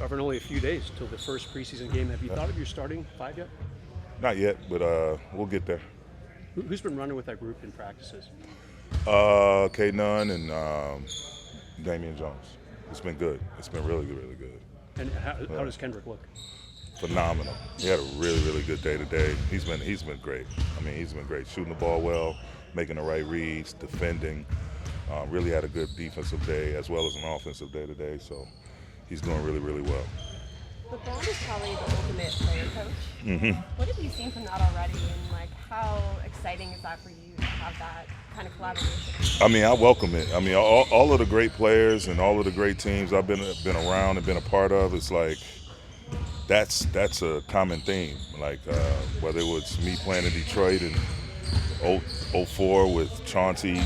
Darvin, only a few days till the first preseason game. Have you thought of your starting five yet? Not yet, but we'll get there. Who's been running with that group in practices? K. Nunn and Damian Jones. It's been good. It's been really good, really good. And how does Kendrick look? Phenomenal. He had a really, really good day today. He's been great. I mean, he's been great. Shooting the ball well, making the right reads, defending. Really had a good defensive day as well as an offensive day today. So he's doing really, really well. LeBron is probably the ultimate player coach. Mm-hmm. What have you seen from that already, and how exciting is that for you to have that kind of collaboration? I mean, I welcome it. I mean, all of the great players and all of the great teams I've been around and been a part of, it's like that's a common theme. Like whether it was me playing in Detroit in 04 with Chauncey,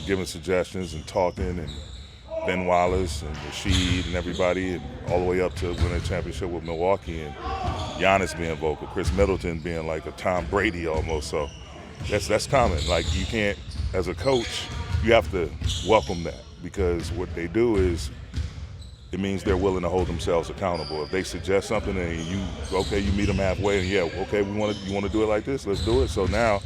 giving suggestions and talking, and Ben Wallace and Rasheed and everybody, and all the way up to winning a championship with Milwaukee, and Giannis being vocal, Chris Middleton being like a Tom Brady almost. So that's common. Like, you can't, as a coach, you have to welcome that, because what they do is it means they're willing to hold themselves accountable. If they suggest something and you meet them halfway, and you want to do it like this, let's do it. So now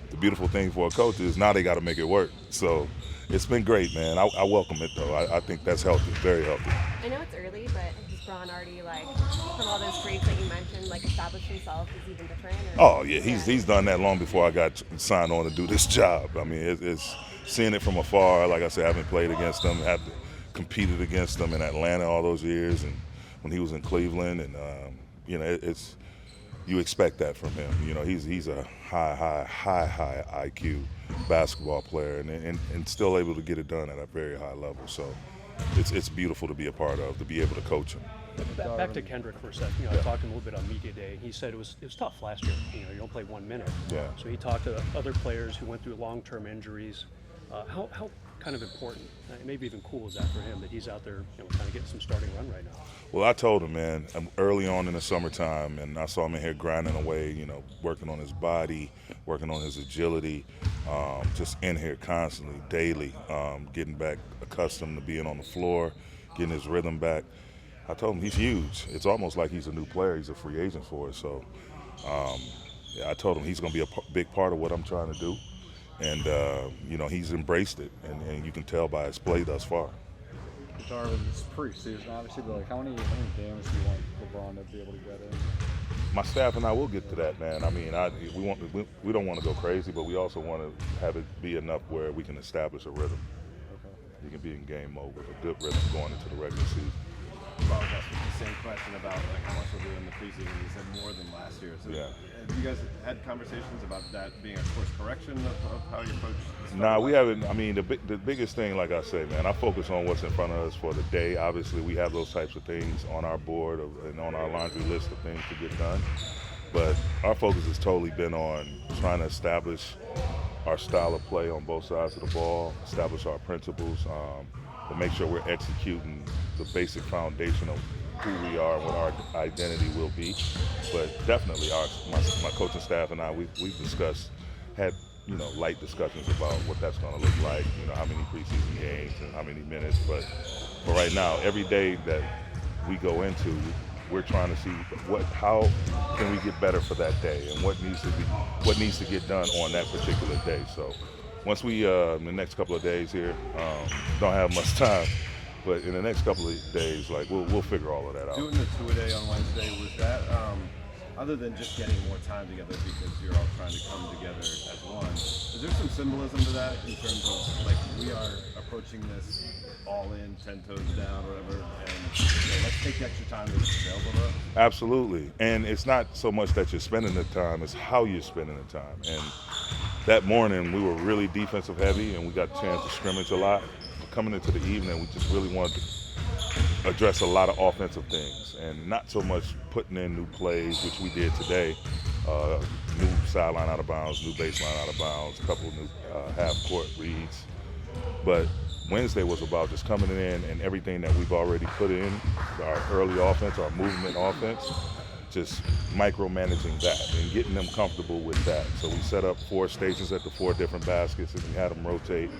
the beautiful thing for a coach is now they got to make it work. So it's been great, man. I welcome it, though. I think that's healthy, very healthy. I know it's early, but has Bron already, from all those traits that you mentioned, established himself as even different? Oh, yeah, he's done that long before I got signed on to do this job. I mean, it's seeing it from afar. Like I said, I haven't played against him, competed against him in Atlanta all those years, and when he was in Cleveland, and it's you expect that from him. He's a high IQ basketball player, and still able to get it done at a very high level. So it's beautiful to be a part of, to be able to coach him. Back to Kendrick for a second. I talked to him a little bit on media day. He said it was tough last year. You don't play 1 minute. Yeah. So he talked to other players who went through long-term injuries. How kind of important, maybe even cool is that for him, that he's out there, kind of getting some starting run right now? Well, I told him, man, early on in the summertime, and I saw him in here grinding away, working on his body, working on his agility, just in here constantly, daily, getting back accustomed to being on the floor, getting his rhythm back. I told him he's huge. It's almost like he's a new player. He's a free agent for us. So I told him he's going to be a big part of what I'm trying to do. And, he's embraced it, and you can tell by his play thus far. Darvin, it's pre-season, obviously, but how many games do you want LeBron to be able to get in? My staff and I will get to that, man. I mean, we don't want to go crazy, but we also want to have it be enough where we can establish a rhythm. Okay. You can be in game mode with a good rhythm going into the regular season. Bob asked the same question about how much we'll do in the preseason. He said more than last year. So Yeah. Have you guys had conversations about that being a course correction of how you approach this? Nah, we haven't. I mean, the biggest thing, like I say, man, I focus on what's in front of us for the day. Obviously, we have those types of things on our board and on our laundry list of things to get done. But our focus has totally been on trying to establish our style of play on both sides of the ball, establish our principles, but make sure we're executing the basic foundation of who we are and what our identity will be. But definitely my coaching staff and I, we've discussed, had light discussions about what that's going to look like, how many preseason games and how many minutes. But right now, every day that we go into, we're trying to see how can we get better for that day, and what needs to get done on that particular day. So once we in the next couple of days here, don't have much time, but in the next couple of days, we'll figure all of that out. Doing the two-a-day on Wednesday, was that other than just getting more time together because you're all trying to come together as one? Is there some symbolism to that in terms of we are approaching this all in, 10 toes down, or whatever, and let's take the extra time that's available to us? Absolutely, and it's not so much that you're spending the time; it's how you're spending the time. And that morning, we were really defensive heavy, and we got a chance to scrimmage a lot. But coming into the evening, we just really wanted to address a lot of offensive things, and not so much putting in new plays, which we did today. New sideline out of bounds, new baseline out of bounds, a couple of new half-court reads. But Wednesday was about just coming in and everything that we've already put in, our early offense, our movement offense, just micromanaging that and getting them comfortable with that. So we set up 4 stations at the 4 different baskets, and we had them rotate,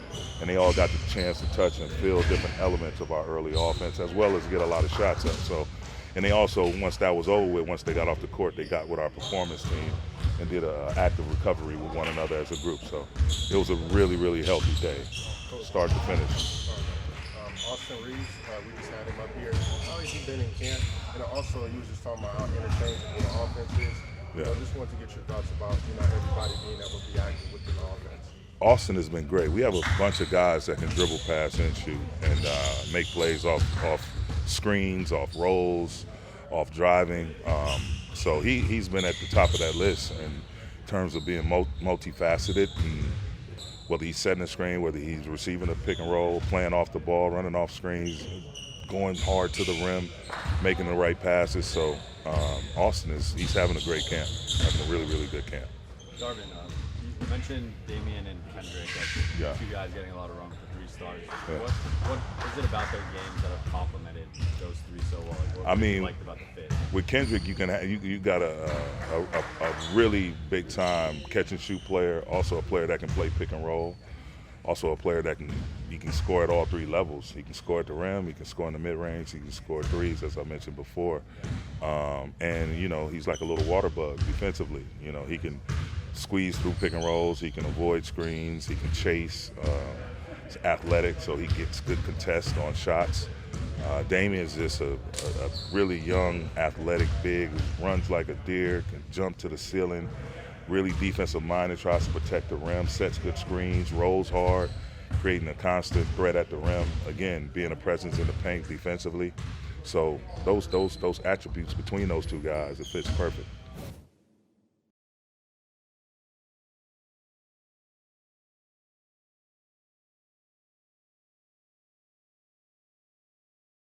and they all got the chance to touch and feel different elements of our early offense, as well as get a lot of shots up. So And they also, once that was over with, once they got off the court, they got with our performance team and did an active recovery with one another as a group. So it was a really, really healthy day, start to finish. Austin Reeves, we just had him up here. How has he been in camp? And also, you was just talking about how interchangeable the offense is. Yeah. Just wanted to get your thoughts about, everybody being able to be active within the offense. Austin has been great. We have a bunch of guys that can dribble, pass, and shoot, and make plays off screens, off rolls, off driving. So he's been at the top of that list in terms of being multifaceted. And whether he's setting a screen, whether he's receiving a pick and roll, playing off the ball, running off screens, going hard to the rim, making the right passes. So Austin he's having a great camp, having a really, really good camp. Darvin, you mentioned Damian and Kendrick as Yeah. two guys getting a lot of run for 3 stars. Yeah. What is it about their games that have complemented those 3 so well? Like, what I mean, you liked about the fit? With Kendrick, you got a really big time catch and shoot player, also a player that can play pick and roll, also a player that he can score at all 3 levels. He can score at the rim, he can score in the mid range, he can score threes, as I mentioned before, and he's like a little water bug defensively. He can squeeze through pick and rolls, he can avoid screens, he can chase. He's athletic, so he gets good contest on shots. Damian is just a really young, athletic big who runs like a deer, can jump to the ceiling, really defensive minded, tries to protect the rim, sets good screens, rolls hard, creating a constant threat at the rim. Again, being a presence in the paint defensively. So those attributes between those 2 guys, it fits perfect.